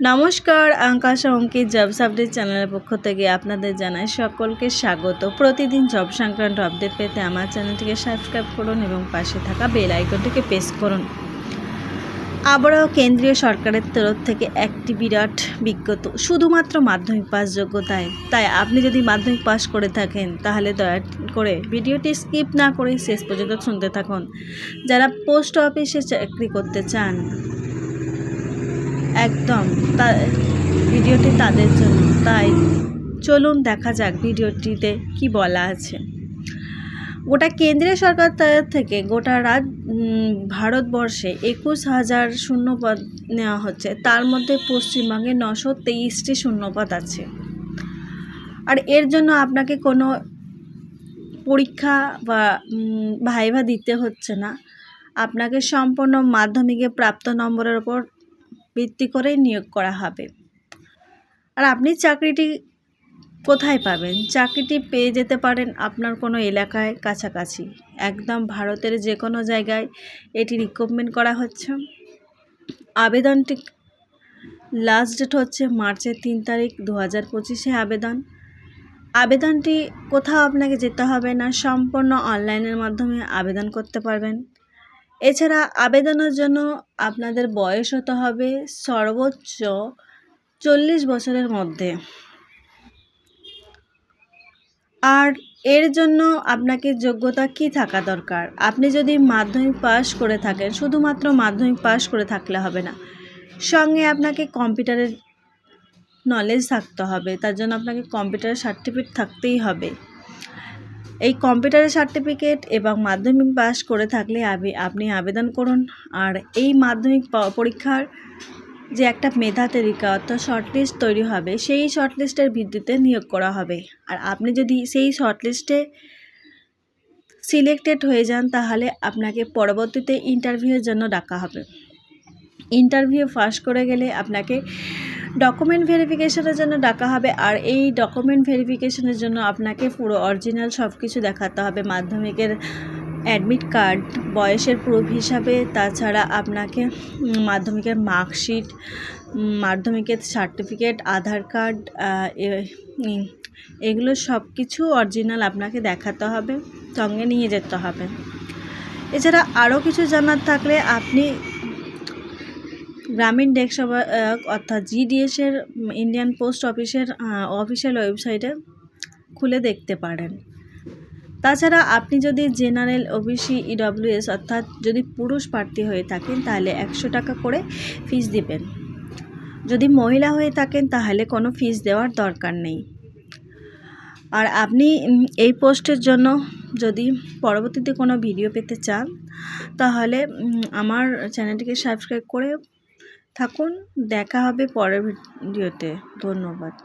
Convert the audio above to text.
নমস্কার, আকাশ অঙ্কিত jobs update চ্যানেলের পক্ষ থেকে আপনাদের জানাই সকলকে স্বাগত। প্রতিদিন জব সংক্রান্ত আপডেট পেতে আমার চ্যানেলটিকে সাবস্ক্রাইব করুন এবং পাশে থাকা বেল আইকনটিকে প্রেস করুন। আবারও কেন্দ্রীয় সরকারের তরফ থেকে একটি বিরাট বিজ্ঞপ্তি, শুধুমাত্র মাধ্যমিক পাস যোগ্যতায়। তাই আপনি যদি মাধ্যমিক পাস করে থাকেন তাহলে দয়া করে ভিডিওটি স্কিপ না করে শেষ পর্যন্ত শুনতে থাকুন। যারা পোস্ট অফিসে চাকরি করতে চান একদম ভিডিওটি তাদের জন্য, তাই চলুন দেখা যাক ভিডিওটিতে কি বলা আছে। গোটা কেন্দ্রীয় সরকার তরফ থেকে গোটা ভারতবর্ষে 21,000 শূন্যপদ নেওয়া হচ্ছে। তার মধ্যে পশ্চিমবঙ্গে 923টি শূন্যপদ আছে। আর এর জন্য আপনাকে কোনো পরীক্ষা বা ভাইভা দিতে হচ্ছে না। আপনাকে সম্পূর্ণ মাধ্যমিকে প্রাপ্ত নম্বরের ওপর ভিত্তি করেই নিয়োগ করা হবে। আর আপনি চাকরিটি কোথায় পাবেন? চাকরিটি পেয়ে যেতে পারেন আপনার কোনো এলাকায় কাছাকাছি, একদম ভারতের যে কোনো জায়গায় এটি রিক্রুটমেন্ট করা হচ্ছে। আবেদনটি লাস্ট ডেট হচ্ছে মার্চের 3 তারিখ 2025 আবেদনটি কোথাও আপনাকে যেতে হবে না, সম্পূর্ণ অনলাইনের মাধ্যমে আবেদন করতে পারবেন। এছাড়া আবেদনের জন্য আপনাদের বয়স হতে হবে সর্বোচ্চ 40 বছরের মধ্যে। আর এর জন্য আপনাকে যোগ্যতা কি থাকা দরকার? আপনি যদি মাধ্যমিক পাস করে থাকেন, শুধুমাত্র মাধ্যমিক পাস করে থাকলে হবে না, সঙ্গে আপনাকে কম্পিউটারের নলেজ থাকতে হবে। তার জন্য আপনাকে কম্পিউটারের সার্টিফিকেট থাকতেই হবে। এই কম্পিউটারের সার্টিফিকেট এবং মাধ্যমিক পাস করে থাকলে আপনি আবেদন করুন। আর এই মাধ্যমিক পরীক্ষার যে একটা মেধা তালিকা অর্থাৎ শর্টলিস্ট তৈরি হবে, সেই শর্টলিস্টের ভিত্তিতে নিয়োগ করা হবে। আর আপনি যদি সেই শর্টলিস্টে সিলেক্টেড হয়ে যান তাহলে আপনাকে পরবর্তীতে ইন্টারভিউয়ের জন্য ডাকা হবে। ইন্টারভিউ পাস করে গেলে আপনাকে ডকুমেন্ট ভেরিফিকেশনের জন্য ডাকা হবে। আর এই ডকুমেন্ট ভেরিফিকেশনের জন্য আপনাকে পুরো অরিজিনাল সব কিছু দেখাতে হবে। মাধ্যমিকের অ্যাডমিট কার্ড বয়সের প্রুফ হিসাবে, তাছাড়া আপনাকে মাধ্যমিকের মার্কশিট, মাধ্যমিকের সার্টিফিকেট, আধার কার্ড, এগুলো সব কিছু অরিজিনাল আপনাকে দেখাতে হবে, সঙ্গে নিয়ে যেতে হবে। এছাড়া আরও কিছু জানার থাকলে আপনি গ্রামীণ ডেস্ক সহায়ক অর্থাৎ জিডিএসের ইন্ডিয়ান পোস্ট অফিসের অফিসিয়াল ওয়েবসাইটে খুলে দেখতে পারেন। তাছাড়া আপনি যদি জেনারেল, ওবিসি, ইডব্লিউএস অর্থাৎ যদি পুরুষ প্রার্থী হয়ে থাকেন তাহলে 100 টাকা করে ফিস দিবেন। যদি মহিলা হয়ে থাকেন তাহলে কোনো ফিস দেওয়ার দরকার নেই। আর আপনি এই পোস্টের জন্য যদি পরবর্তীতে কোনো ভিডিও পেতে চান তাহলে আমার চ্যানেলটিকে সাবস্ক্রাইব করে থাকুন। দেখা হবে পরের ভিডিওতে। ধন্যবাদ।